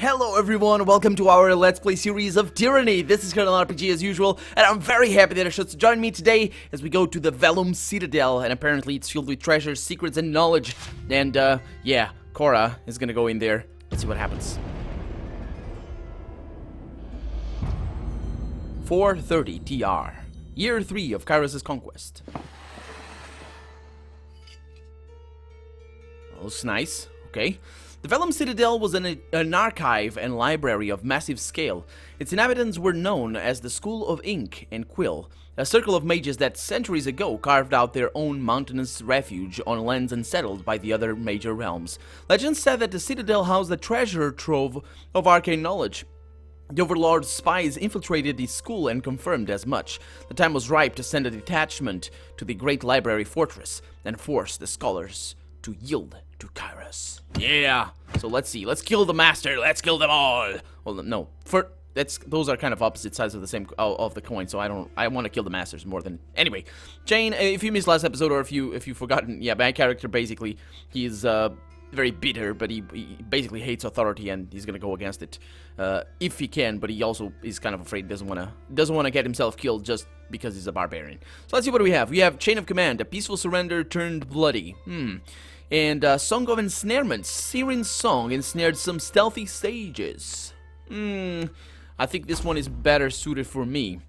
Hello everyone, welcome to our Let's Play series of Tyranny. This is Colonel RPG as usual, and I'm very happy that you should join me today as we go to the Vellum Citadel, and apparently it's filled with treasures, secrets, and knowledge. And, yeah, Cora is gonna go in there. Let's see what happens. 430 TR, Year 3 of Kyrus' conquest. Looks nice, okay. The Vellum Citadel was an archive and library of massive scale. Its inhabitants were known as the School of Ink and Quill, a circle of mages that centuries ago carved out their own mountainous refuge on lands unsettled by the other major realms. Legend said that the Citadel housed a treasure trove of arcane knowledge. The Overlord's spies infiltrated the school and confirmed as much. The time was ripe to send a detachment to the great library fortress and force the scholars to yield to Kyrus. Yeah. So let's see. Let's kill the master. Let's kill them all. Well, no. Those are kind of opposite sides of the same of the coin. So I want to kill the masters more than anyway. Jane, if you missed last episode or if you've forgotten, yeah, my character basically he's very bitter, but he basically hates authority and he's gonna go against it if he can. But he also is kind of afraid, doesn't wanna get himself killed just because he's a barbarian. So let's see what we have. We have Chain of Command, a peaceful surrender turned bloody. And Song of Ensnarement, Siren's Song ensnared some stealthy sages. I think this one is better suited for me.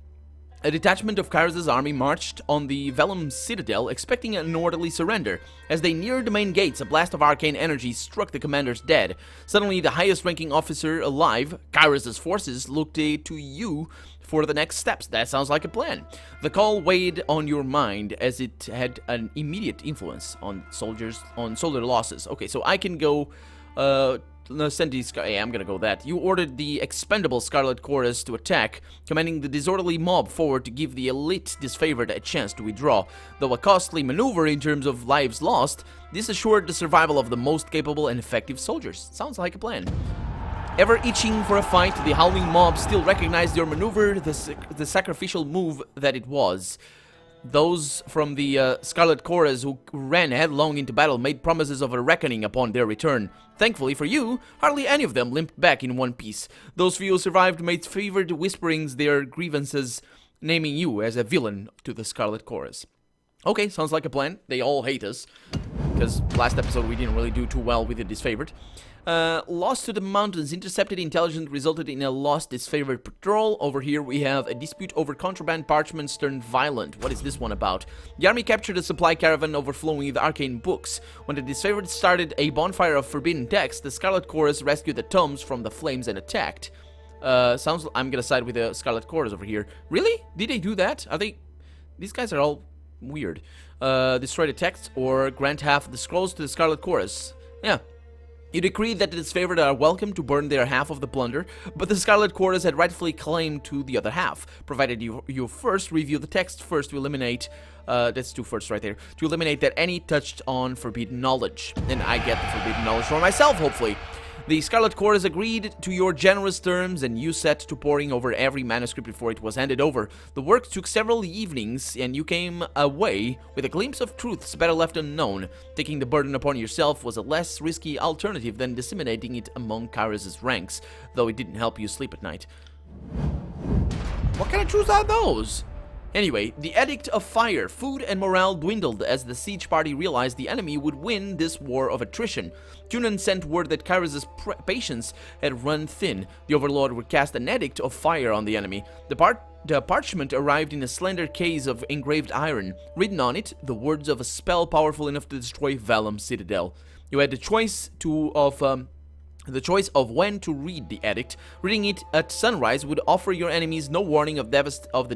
A detachment of Kyrus' army marched on the Vellum Citadel, expecting an orderly surrender. As they neared the main gates, a blast of arcane energy struck the commanders dead. Suddenly, the highest-ranking officer alive, Kyrus' forces, looked to you for the next steps. That sounds like a plan. The call weighed on your mind as it had an immediate influence on soldier losses. Okay, so I can go send these. Yeah, I'm gonna go that. You ordered the expendable Scarlet Chorus to attack, commanding the disorderly mob forward to give the elite disfavored a chance to withdraw. Though a costly maneuver in terms of lives lost, this assured the survival of the most capable and effective soldiers. Sounds like a plan. Ever itching for a fight, the howling mob still recognized your maneuver, the sacrificial move that it was. Those from the Scarlet Chorus who ran headlong into battle made promises of a reckoning upon their return. Thankfully for you, hardly any of them limped back in one piece. Those few who survived made favored whisperings their grievances, naming you as a villain to the Scarlet Chorus. Okay, sounds like a plan. They all hate us, because last episode we didn't really do too well with the disfavored. Lost to the mountains, intercepted intelligence resulted in a lost disfavored patrol. Over here we have a dispute over contraband parchments turned violent. What is this one about? The army captured a supply caravan overflowing with arcane books. When the disfavored started a bonfire of forbidden texts, the Scarlet Chorus rescued the tomes from the flames and attacked. I'm gonna side with the Scarlet Chorus over here. Really? Did they do that? These guys are all weird. Destroy the texts or grant half the scrolls to the Scarlet Chorus. Yeah. You decreed that the disfavored are welcome to burn their half of the plunder, but the Scarlet Chorus had rightfully claimed to the other half, provided you first review the text first to eliminate, that's two firsts right there, to eliminate that any touched on forbidden knowledge. And I get the forbidden knowledge for myself, hopefully. The Scarlet Chorus agreed to your generous terms, and you set to poring over every manuscript before it was handed over. The work took several evenings, and you came away with a glimpse of truths better left unknown. Taking the burden upon yourself was a less risky alternative than disseminating it among Kyrus' ranks, though it didn't help you sleep at night. What kind of truths are those? Anyway, the Edict of Fire, food and morale dwindled as the siege party realized the enemy would win this war of attrition. Tunan sent word that Kyrus' patience had run thin. The Overlord would cast an Edict of Fire on the enemy. The parchment arrived in a slender case of engraved iron. Written on it, the words of a spell powerful enough to destroy Vellum Citadel. You had the choice of when to read the edict. Reading it at sunrise would offer your enemies no warning of the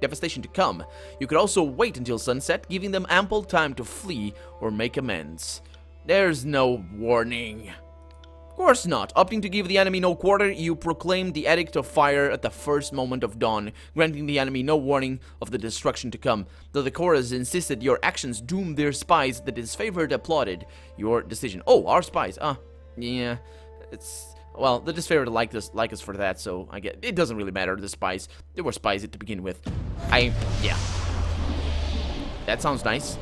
devastation to come. You could also wait until sunset, giving them ample time to flee or make amends. There's no warning. Of course not. Opting to give the enemy no quarter, you proclaimed the Edict of Fire at the first moment of dawn, granting the enemy no warning of the destruction to come. Though the chorus insisted your actions doomed their spies, the disfavored applauded your decision. Oh, our spies. Yeah, well, the disfavored like us for that, so I get it doesn't really matter. The spies, they were spies to begin with. Yeah, that sounds nice.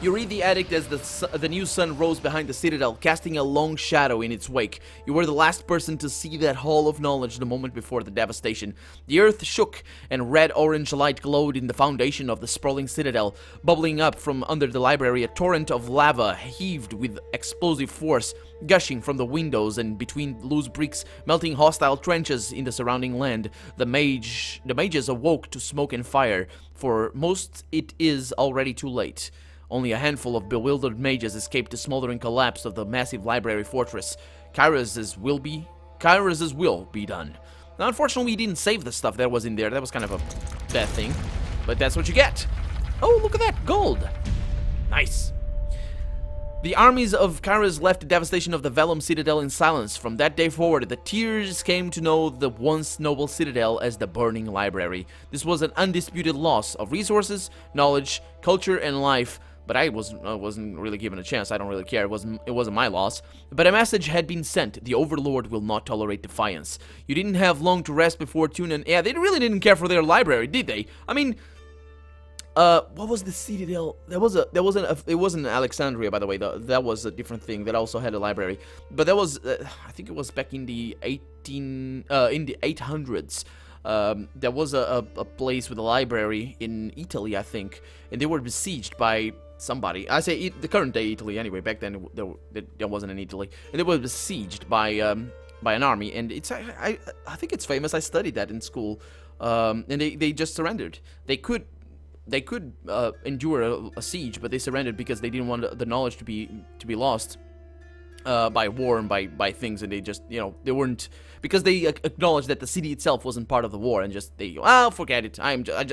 You read the edict as the new sun rose behind the citadel, casting a long shadow in its wake. You were the last person to see that hall of knowledge the moment before the devastation. The earth shook, and red-orange light glowed in the foundation of the sprawling citadel. Bubbling up from under the library, a torrent of lava heaved with explosive force, gushing from the windows and between loose bricks, melting hostile trenches in the surrounding land. The mages awoke to smoke and fire. For most, it is already too late. Only a handful of bewildered mages escaped the smoldering collapse of the massive library fortress. Kairos' will be done. Now, unfortunately, we didn't save the stuff that was in there. That was kind of a bad thing, but that's what you get. Oh, look at that, gold. Nice. The armies of Kairos left the devastation of the Vellum Citadel in silence. From that day forward, the Tears came to know the once noble citadel as the Burning Library. This was an undisputed loss of resources, knowledge, culture, and life. But I wasn't really given a chance. I don't really care. It wasn't my loss. But a message had been sent. The Overlord will not tolerate defiance. You didn't have long to rest before Tunen. Yeah, they really didn't care for their library, did they? I mean, what was the citadel? It wasn't Alexandria, by the way. That was a different thing. That also had a library. But that was, I think it was back in the 800s. There was a place with a library in Italy, I think, and they were besieged by somebody. I say the current day Italy, anyway. Back then, there wasn't in Italy, and they were besieged by an army. And I think it's famous. I studied that in school, and they just surrendered. They could endure a siege, but they surrendered because they didn't want the knowledge to be lost by war and by things, and they just, they weren't, because they acknowledged that the city itself wasn't part of the war, and just forget it.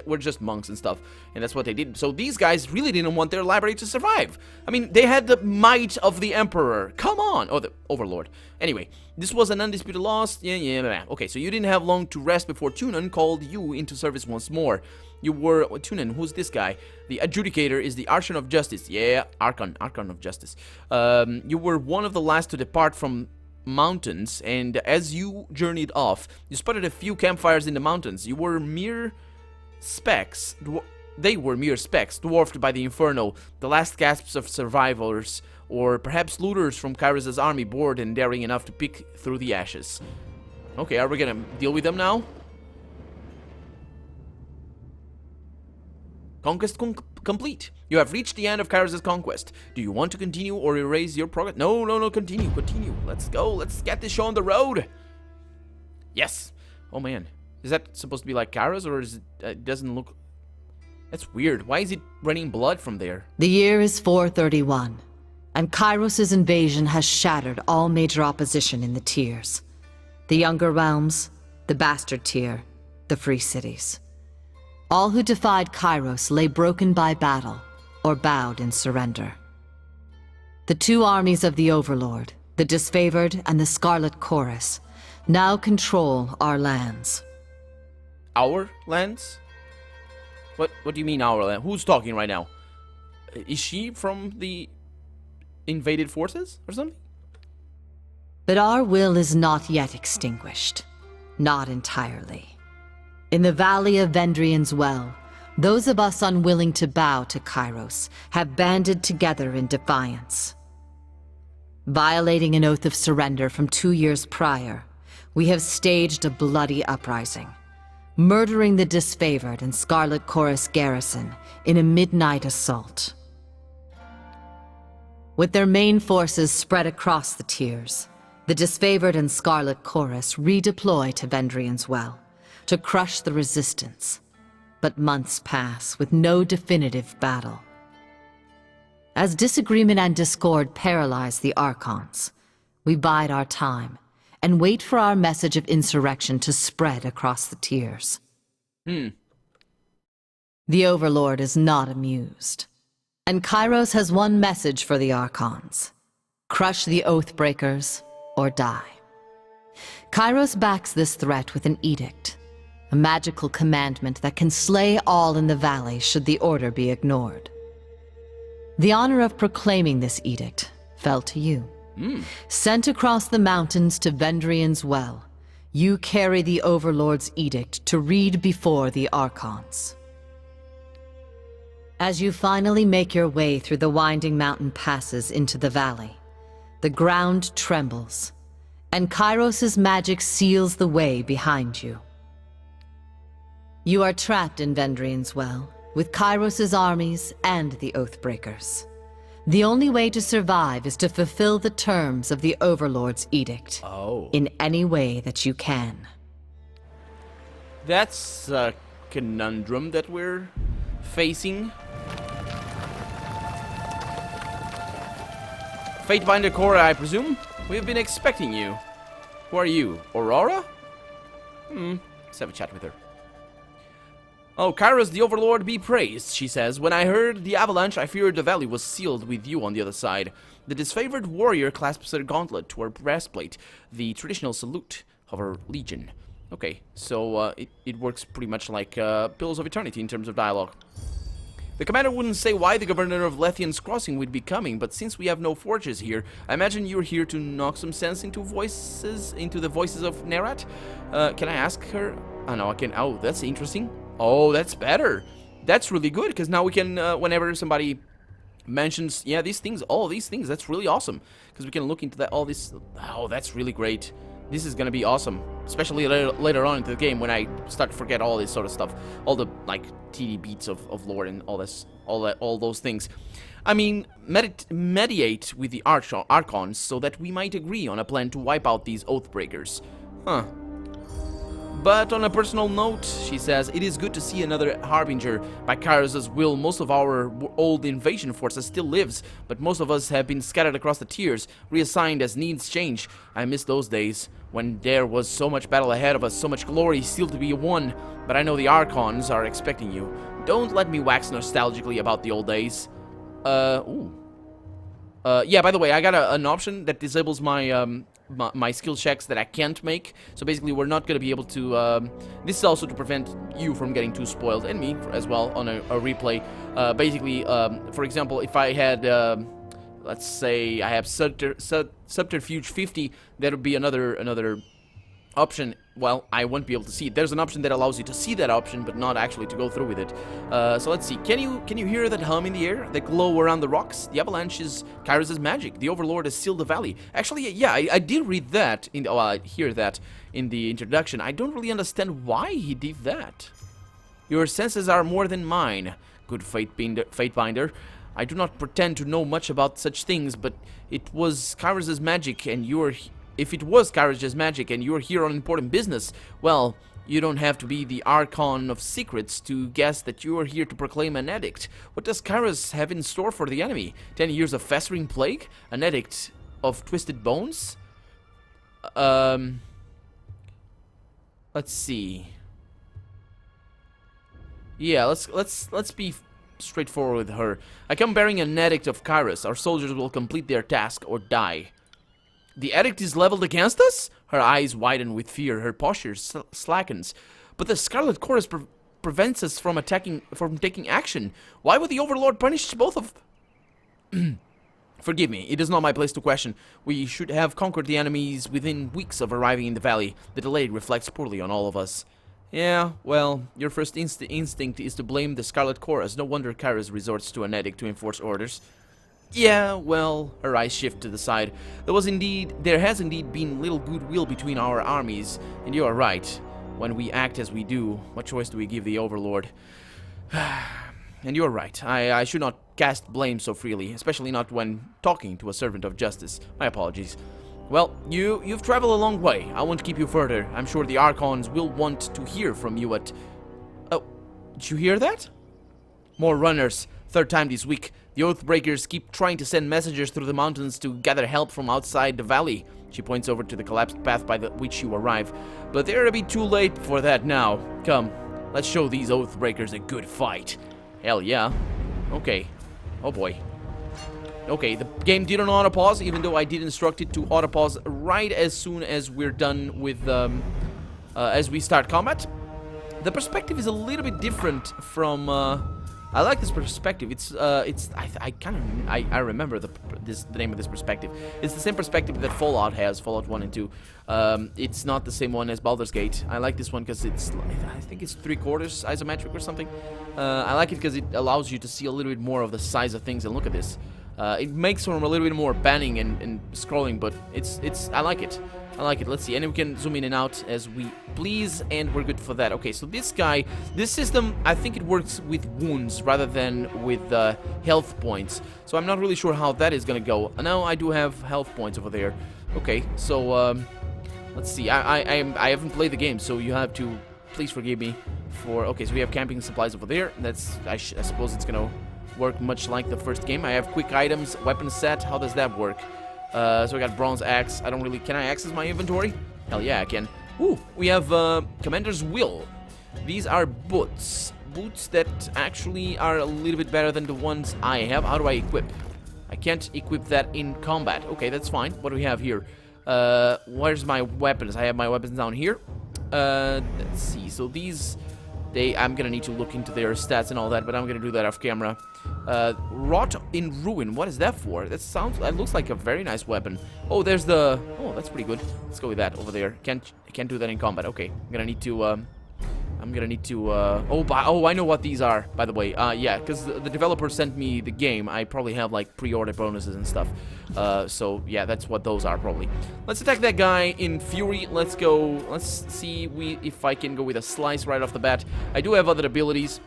We're just monks and stuff, and that's what they did. So these guys really didn't want their library to survive. I mean, they had the might of the Emperor. Come on, the Overlord. Anyway, this was an undisputed loss. Yeah. Okay, so you didn't have long to rest before Tunen called you into service once more. You were Tunen. Who's this guy? The Adjudicator is the Archon of Justice. Yeah, Archon of Justice. You were one of the last to depart from mountains, and as you journeyed off, you spotted a few campfires in the mountains. You were mere specks. They were mere specks, dwarfed by the inferno, the last gasps of survivors, or perhaps looters from Kairos' army, bored and daring enough to pick through the ashes. Okay, are we gonna deal with them now? Conquest complete. You have reached the end of Kairos' conquest. Do you want to continue or erase your progress? No, continue. Let's go. Let's get this show on the road. Yes. Oh man. Is that supposed to be like Kairos, or is it doesn't look... That's weird. Why is it running blood from there? The year is 431, and Kairos' invasion has shattered all major opposition in the tiers. The Younger Realms, the Bastard Tier, the Free Cities. All who defied Kairos lay broken by battle, or bowed in surrender. The two armies of the Overlord, the Disfavored and the Scarlet Chorus, now control our lands. Our lands? What do you mean our land? Who's talking right now? Is she from the invaded forces or something? But our will is not yet extinguished. Not entirely. In the Valley of Vendrian's Well, those of us unwilling to bow to Kairos have banded together in defiance. Violating an oath of surrender from 2 years prior, we have staged a bloody uprising, murdering the Disfavored and Scarlet Chorus garrison in a midnight assault. With their main forces spread across the tiers, the Disfavored and Scarlet Chorus redeploy to Vendrian's Well to crush the resistance, but months pass with no definitive battle. As disagreement and discord paralyze the Archons, we bide our time and wait for our message of insurrection to spread across the tiers. The Overlord is not amused, and Kairos has one message for the Archons: crush the Oathbreakers or die. Kairos backs this threat with an edict, a magical commandment that can slay all in the valley should the order be ignored. The honor of proclaiming this edict fell to you. Sent across the mountains to Vendrian's Well, you carry the Overlord's edict to read before the Archons. As you finally make your way through the winding mountain passes into the valley, the ground trembles, and Kairos' magic seals the way behind you. You are trapped in Vendrian's Well, with Kairos' armies and the Oathbreakers. The only way to survive is to fulfill the terms of the Overlord's edict. In any way that you can. That's a conundrum that we're facing. Fatebinder Cora, I presume? We have been expecting you. Who are you? Aurora? Let's have a chat with her. Oh, Kairos the Overlord be praised, she says. When I heard the avalanche, I feared the valley was sealed with you on the other side. The disfavored warrior clasps her gauntlet to her breastplate, the traditional salute of her legion. Okay, so it works pretty much like Pillars of Eternity in terms of dialogue. The commander wouldn't say why the governor of Lethian's Crossing would be coming, but since we have no forges here, I imagine you're here to knock some sense into the voices of Nerat. Can I ask her? Oh no, I can. Oh, that's interesting. Oh, that's better. That's really good, because now we can, whenever somebody mentions, yeah, these things, all these things, that's really awesome. Because we can look into that, all this. Oh, that's really great. This is gonna be awesome, especially later on into the game when I start to forget all this sort of stuff, all the like TD beats of lore and all this, all those things. I mean, mediate with the Archons so that we might agree on a plan to wipe out these Oathbreakers. Huh. But on a personal note, she says, it is good to see another Harbinger. By Kairos' will, most of our old invasion forces still lives, but most of us have been scattered across the tiers, reassigned as needs change. I miss those days, when there was so much battle ahead of us, so much glory still to be won. But I know the Archons are expecting you. Don't let me wax nostalgically about the old days. Yeah, by the way, I got an option that disables my my skill checks that I can't make. So basically we're not going to be able to, this is also to prevent you from getting too spoiled, and me as well, on a replay. Basically, for example, if I had, let's say I have Subterfuge 50, that would be another option. Well, I won't be able to see it. There's an option that allows you to see that option, but not actually to go through with it. So let's see. Can you hear that hum in the air? The glow around the rocks? The avalanche is Kairos' magic. The Overlord has sealed the valley. Actually, yeah, I did read that. I hear that in the introduction. I don't really understand why he did that. Your senses are more than mine, good Fatebinder. I do not pretend to know much about such things, but it was Kairos' magic, and you're... If it was Kairos' magic and you're here on important business, well, you don't have to be the Archon of Secrets to guess that you are here to proclaim an edict. What does Kairos have in store for the enemy? 10 years of festering plague? An edict of twisted bones? Let's see. Yeah, let's be straightforward with her. I come bearing an edict of Kairos. Our soldiers will complete their task or die. The edict is leveled against us? Her eyes widen with fear, her posture slackens. But the Scarlet Chorus prevents us from taking action. Why would the Overlord punish both of... Forgive me, it is not my place to question. We should have conquered the enemies within weeks of arriving in the valley. The delay reflects poorly on all of us. Yeah, well, your first instinct is to blame the Scarlet Chorus. No wonder Kairos resorts to an edict to enforce orders. Yeah, well, her eyes shift to the side. There has indeed been little goodwill between our armies, and you are right. When we act as we do, what choice do we give the Overlord? And you're right. I should not cast blame so freely, especially not when talking to a servant of justice. My apologies. Well, you've traveled a long way. I won't keep you further. I'm sure the Archons will want to hear from you at... Oh, did you hear that? More runners. Third time this week. The Oathbreakers keep trying to send messengers through the mountains to gather help from outside the valley. She points over to the collapsed path by which you arrive. But they're a bit too late for that now. Come, let's show these Oathbreakers a good fight. Hell yeah. Okay. Oh boy. Okay, the game didn't auto-pause, even though I did instruct it to auto-pause right as soon as we're done with, as we start combat. The perspective is a little bit different from I like this perspective. I remember the name of this perspective. It's the same perspective that Fallout has, Fallout 1 and 2. It's not the same one as Baldur's Gate. I like this one because I think it's 3/4 isometric or something. I like it because it allows you to see a little bit more of the size of things. And look at this. It makes for a little bit more panning and scrolling, but I like it. I like it. Let's see. And we can zoom in and out as we please, and we're good for that. Okay, so this system, I think it works with wounds rather than with health points. So I'm not really sure how that is going to go. Now I do have health points over there. Okay, so let's see. I haven't played the game, so you have to please forgive me for... Okay, so we have camping supplies over there. That's I suppose it's going to work much like the first game. I have quick items, weapon set. How does that work? So I got bronze axe. I don't really... Can I access my inventory? Hell yeah, I can. Ooh, we have Commander's Will. These are boots. Boots that actually are a little bit better than the ones I have. How do I equip? I can't equip that in combat. Okay, that's fine. What do we have here? Where's my weapons? I have my weapons down here. Let's see. So these... I'm gonna need to look into their stats and all that, but I'm gonna do that off camera. Rot in Ruin. What is that for? That looks like a very nice weapon. Oh, there's the... Oh, that's pretty good. Let's go with that over there. Can't do that in combat. Okay, I'm gonna need to... Oh, I know what these are, by the way. Yeah, because the developer sent me the game. I probably have, like, pre-order bonuses and stuff. So, yeah, that's what those are, probably. Let's attack that guy in Fury. Let's go. Let's see if I can go with a Slice right off the bat. I do have other abilities.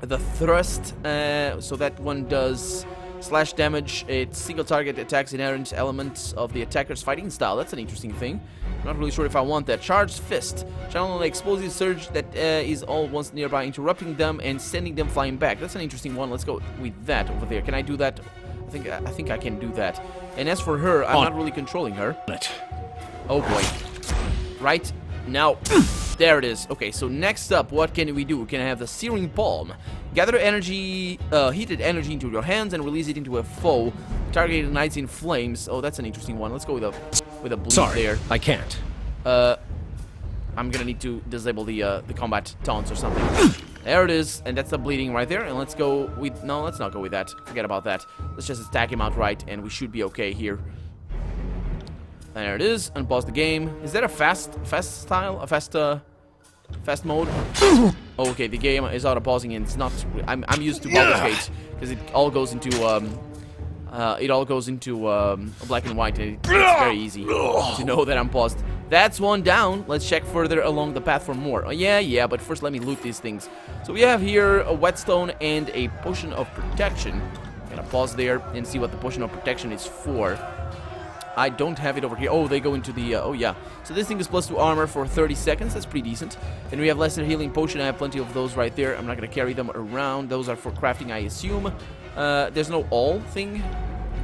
The Thrust, so that one does slash damage. It's single target attacks inherent elements of the attacker's fighting style. That's an interesting thing. I'm not really sure if I want that. Charged Fist. Channel an explosive surge that is all once nearby, interrupting them and sending them flying back. That's an interesting one. Let's go with that over there. Can I do that? I think I can do that. And as for her, I'm not really controlling her. Oh boy. Right now. There it is. Okay, so next up, what can we do? Can I have the Searing Palm? Gather energy, heated energy into your hands and release it into a foe. Target ignites in flames. Oh, that's an interesting one. Let's go with a bleed. Sorry, there. I can't. I'm gonna need to disable the combat taunts or something. There it is, and that's the bleeding right there. And let's go with... No, let's not go with that. Forget about that. Let's just attack him outright, and we should be okay here. There it is. Unpause the game. Is that a fast style? A fast mode? Oh, okay, the game is auto pausing, and it's not... I'm used to Baldur's Gate because it all goes into black and white, and it's very easy to know that I'm paused. That's one down. Let's check further along the path for more. Oh, yeah, but first let me loot these things. So we have here a whetstone and a potion of protection. I'm gonna pause there and see what the potion of protection is for. I don't have it over here. Oh, they go into the... oh, yeah. So this thing is +2 armor for 30 seconds. That's pretty decent. And we have lesser healing potion. I have plenty of those right there. I'm not going to carry them around. Those are for crafting, I assume. There's no all thing.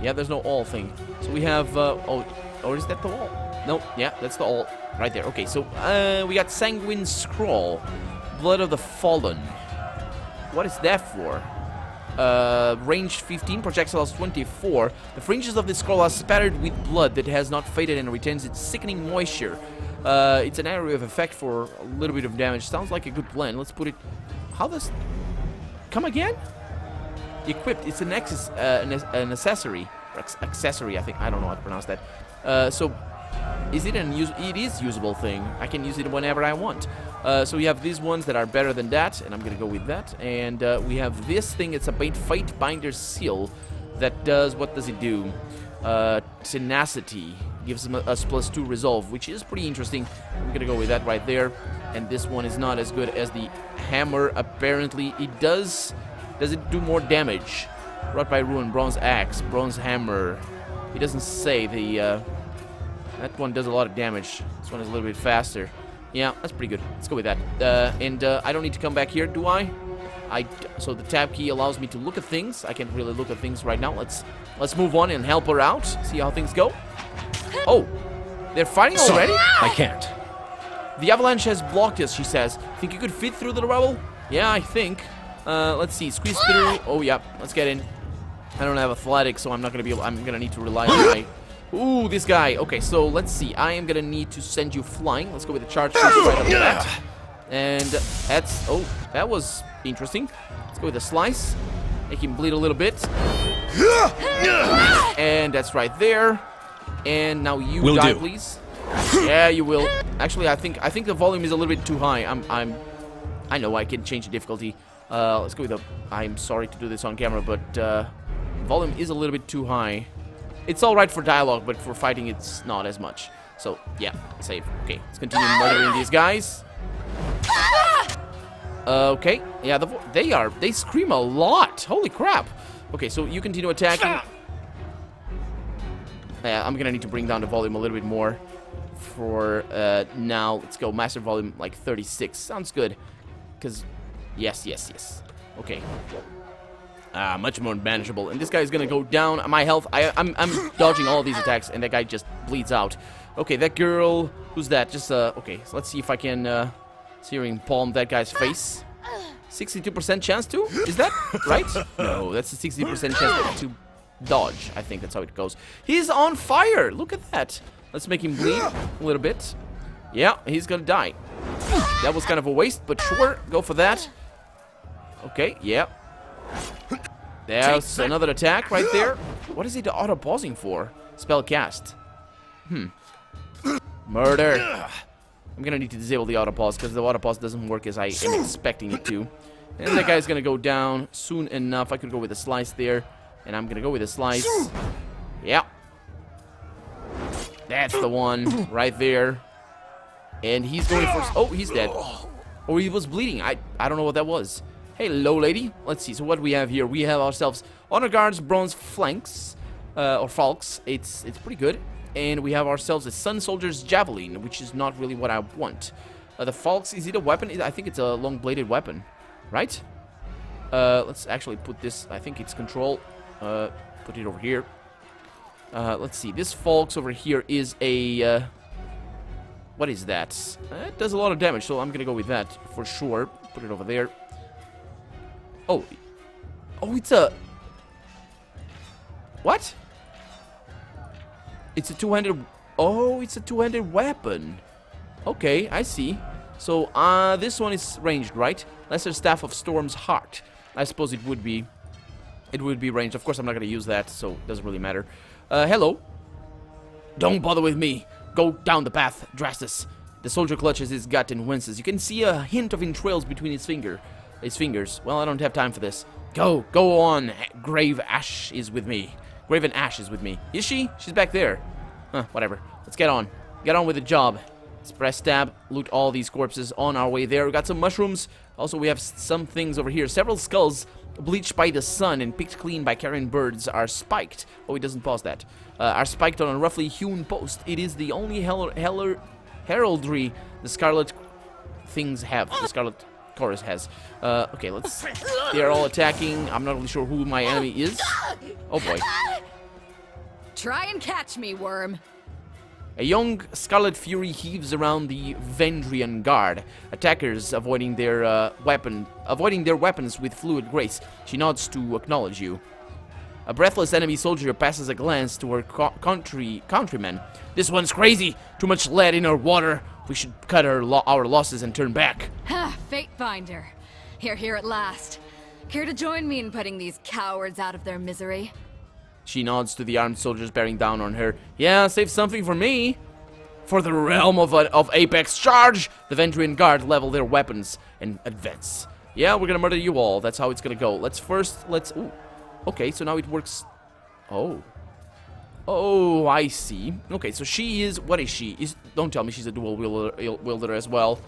Yeah, there's no all thing. So we have... or is that the all? No, yeah, that's the all right there. Okay, so we got Sanguine Scroll. Blood of the Fallen. What is that for? Range 15, projectiles 24. The fringes of this scroll are spattered with blood that has not faded and retains its sickening moisture. It's an area of effect for a little bit of damage. Sounds like a good plan. Let's put it... How does... Come again? Equipped. It's an accessory. Accessory, I think. I don't know how to pronounce that. So... Is it it is usable thing. I can use it whenever I want. So we have these ones that are better than that, and I'm gonna go with that. And we have this thing. It's a Fate Binder Seal that does... What does it do? Tenacity. Gives us +2 resolve, which is pretty interesting. I'm gonna go with that right there. And this one is not as good as the hammer. Apparently, it does... Does it do more damage? Wrought by Ruin, bronze axe, bronze hammer. It doesn't say the... That one does a lot of damage. This one is a little bit faster. Yeah, that's pretty good. Let's go with that. I don't need to come back here, do I? So the tab key allows me to look at things. I can't really look at things right now. Let's move on and help her out. See how things go. Oh, they're fighting already? I can't. The avalanche has blocked us, she says. Think you could fit through the rubble? Yeah, I think. Let's see. Squeeze through. Oh, yeah. Let's get in. I don't have athletics, so I'm not gonna be able... I'm gonna need to rely on my... Ooh, this guy. Okay, so let's see. I am gonna need to send you flying. Let's go with the charge right off the bat. And that's... Oh, that was interesting. Let's go with a slice. Make him bleed a little bit. And that's right there. And now you Will die, do. please. Yeah, you will. Actually, I think the volume is a little bit too high. I know I can change the difficulty. Let's go with the... I'm sorry to do this on camera, but volume is a little bit too high. It's alright for dialogue, but for fighting it's not as much. So, yeah, save. Okay, let's continue murdering these guys. Okay, yeah, they scream a lot. Holy crap. Okay, so you continue attacking. Yeah, I'm gonna need to bring down the volume a little bit more for now. Let's go master volume like 36. Sounds good. Because, yes. Okay. Much more manageable. And this guy is gonna go down. My health, I'm dodging all of these attacks, and that guy just bleeds out. Okay, that girl, who's that? Just, okay, so let's see if I can, searing palm that guy's face. 62% chance to? Is that right? No, that's a 60% chance to dodge. I think that's how it goes. He's on fire! Look at that. Let's make him bleed a little bit. Yeah, he's gonna die. That was kind of a waste, but sure, go for that. Okay, yeah. There's another attack right there. What is he auto-pausing for? Spell cast. Murder. I'm gonna need to disable the auto-pause because the auto-pause doesn't work as I am expecting it to. And that guy's gonna go down soon enough. I could go with a slice there. And I'm gonna go with a slice. Yeah. That's the one right there. And he's going for... Oh, he's dead. Oh, he was bleeding. I don't know what that was. Hello, lady. Let's see. So what we have here? We have ourselves Honor Guard's bronze flanks. Or falks. It's pretty good. And we have ourselves a Sun Soldier's Javelin, which is not really what I want. The falks, is it a weapon? I think it's a long-bladed weapon. Right? Let's actually put this... I think it's control. Put it over here. Let's see. This falx over here is a... what is that? It does a lot of damage, so I'm gonna go with that for sure. Put it over there. Oh. Oh, it's a... What? It's a two-handed... Oh, it's a two-handed weapon. Okay, I see. So, this one is ranged, right? Lesser Staff of Storm's Heart. I suppose it would be... It would be ranged. Of course, I'm not going to use that, so it doesn't really matter. Hello. Don't bother with me. Go down the path, Drastus. The soldier clutches his gut and winces. You can see a hint of entrails between his fingers. Well, I don't have time for this. Go on. Grave Ash is with me. Graven Ash is with me. Is she? She's back there. Huh, whatever. Let's get on. Get on with the job. Let's press tab, loot all these corpses on our way there. We got some mushrooms. Also, we have some things over here. Several skulls bleached by the sun and picked clean by carrion birds are spiked. Oh, it doesn't pause that. Are spiked on a roughly hewn post. It is the only heraldry the Scarlet things have. The Scarlet Chorus has. Okay, let's... They're all attacking. I'm not really sure who my enemy is. Oh, boy. Try and catch me, worm. A young Scarlet Fury heaves around the Vendrian Guard. Attackers avoiding their weapons with fluid grace. She nods to acknowledge you. A breathless enemy soldier passes a glance to her countrymen. This one's crazy. Too much lead in her water. We should cut our losses and turn back. Ha! Fate finder. Here at last. Care to join me in putting these cowards out of their misery? She nods to the armed soldiers bearing down on her. Yeah, save something for me. For the realm of Apex Charge! The Vendrian Guard level their weapons and advance. Yeah, we're gonna murder you all. That's how it's gonna go. Let's... Ooh. Okay, so now it works... Oh. Oh, I see. Okay, so she is... What is she? Don't tell me she's a dual wielder as well.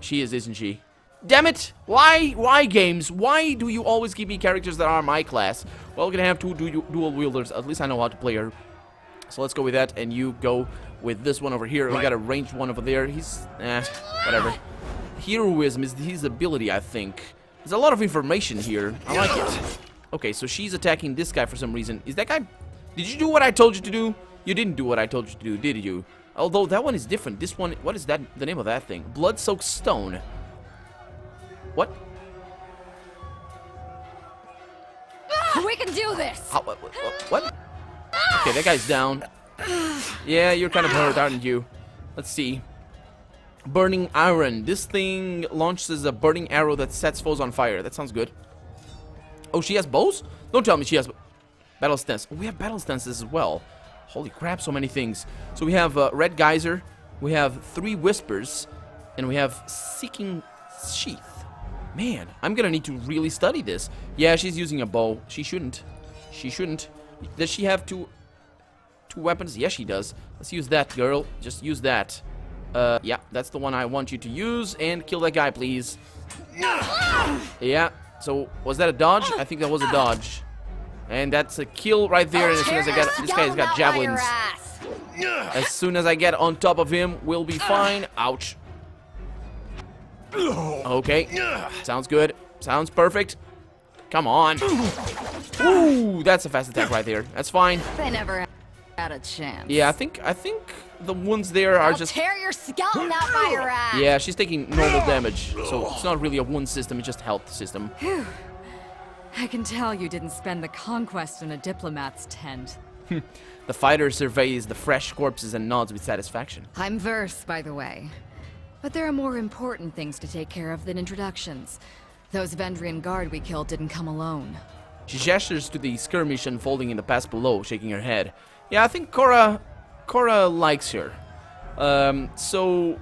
She is, isn't she? Damn it! Why games? Why do you always give me characters that are my class? Well, we're gonna have two dual wielders. At least I know how to play her. So let's go with that, and you go with this one over here. We got a ranged one over there. He's... whatever. Heroism is his ability, I think. There's a lot of information here. I like it. Okay, so she's attacking this guy for some reason. Is that guy... Did you do what I told you to do? You didn't do what I told you to do, did you? Although that one is different. This one... What is that? The name of that thing? Blood-soaked stone. What? We can do this! What? Okay, that guy's down. Yeah, you're kind of hurt, aren't you? Let's see. Burning iron. This thing launches a burning arrow that sets foes on fire. That sounds good. Oh, she has bows? Don't tell me she has battle stance. Oh, we have battle stances as well. Holy crap, so many things. So we have red geyser, we have 3 whispers, and we have seeking sheath. Man, I'm gonna need to really study this. Yeah, she's using a bow. She shouldn't. She shouldn't. Does she have two weapons? Yes, she does. Let's use that, girl. Just use that. Yeah, that's the one I want you to use. And kill that guy, please. Yeah, so was that a dodge? I think that was a dodge. And that's a kill right there. And as soon as I get... This guy's got javelins. As soon as I get on top of him, we'll be fine. Ouch. Okay. Sounds good. Sounds perfect. Come on. Ooh, that's a fast attack right there. That's fine. They never had a chance. Yeah, I think the wounds there are just... tear your skeleton out by your ass. Yeah, she's taking normal damage. So it's not really a wound system, it's just health system. Whew. I can tell you didn't spend the conquest in a diplomat's tent. The fighter surveys the fresh corpses and nods with satisfaction. I'm versed, by the way. But there are more important things to take care of than introductions. Those Vendrian guard we killed didn't come alone. She gestures to the skirmish unfolding in the pass below, shaking her head. Yeah, I think Cora likes her. So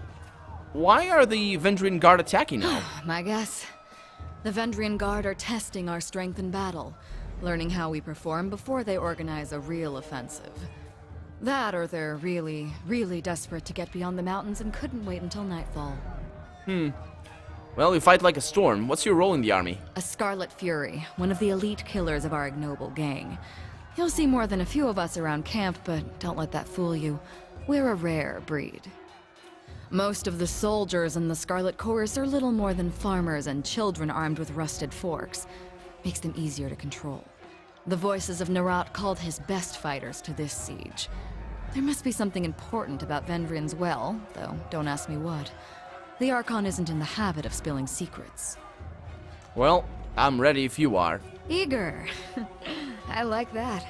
why are the Vendrian guard attacking now? My guess. The Vendrian guard are testing our strength in battle, learning how we perform before they organize a real offensive. That, or they're really, really desperate to get beyond the mountains and couldn't wait until nightfall. Well, you fight like a storm. What's your role in the army? A Scarlet Fury, one of the elite killers of our ignoble gang. You'll see more than a few of us around camp, but don't let that fool you. We're a rare breed. Most of the soldiers in the Scarlet Chorus are little more than farmers and children armed with rusted forks. Makes them easier to control. The voices of Nerat called his best fighters to this siege. There must be something important about Vendrian's well, though don't ask me what. The Archon isn't in the habit of spilling secrets. Well, I'm ready if you are. Eager. I like that.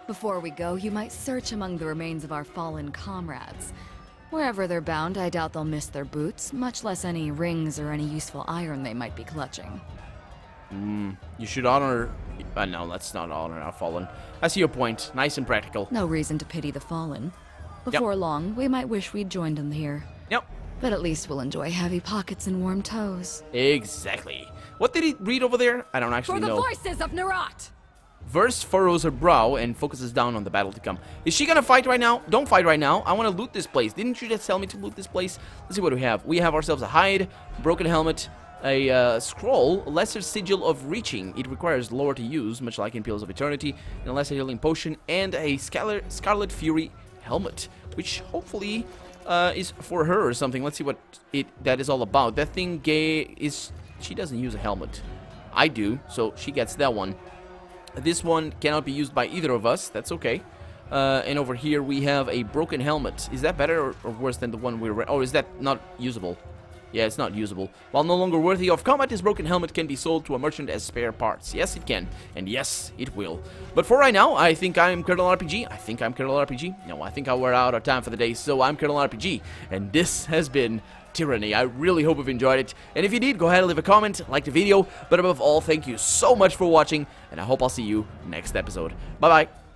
Before we go, you might search among the remains of our fallen comrades. Wherever they're bound, I doubt they'll miss their boots, much less any rings or any useful iron they might be clutching. You should honor... no, let's not honor our fallen. I see your point. Nice and practical. No reason to pity the fallen. Before long, we might wish we'd joined them here. Yep. But at least we'll enjoy heavy pockets and warm toes. Exactly. What did he read over there? I don't actually know. Voices of Nerat! Verse furrows her brow and focuses down on the battle to come. Is she gonna fight right now? Don't fight right now. I want to loot this place. Didn't you just tell me to loot this place? Let's see what we have. We have ourselves a hide, broken helmet, a scroll, lesser sigil of reaching. It requires lore to use, much like in Pillars of Eternity, and a lesser healing potion, and a Scarlet Fury helmet, which hopefully is for her or something. Let's see what that is all about. That thing is... She doesn't use a helmet. I do, so she gets that one. This one cannot be used by either of us. That's okay. And over here we have a broken helmet. Is that better or worse than the one we were... Oh, is that not usable? Yeah, it's not usable. While no longer worthy of combat, this broken helmet can be sold to a merchant as spare parts. Yes, it can. And yes, it will. But for right now, I think I'm Colonel RPG. No, I think we're out of time for the day. So I'm Colonel RPG. And this has been Tyranny. I really hope you've enjoyed it. And if you did, go ahead and leave a comment, like the video. But above all, thank you so much for watching. And I hope I'll see you next episode. Bye-bye.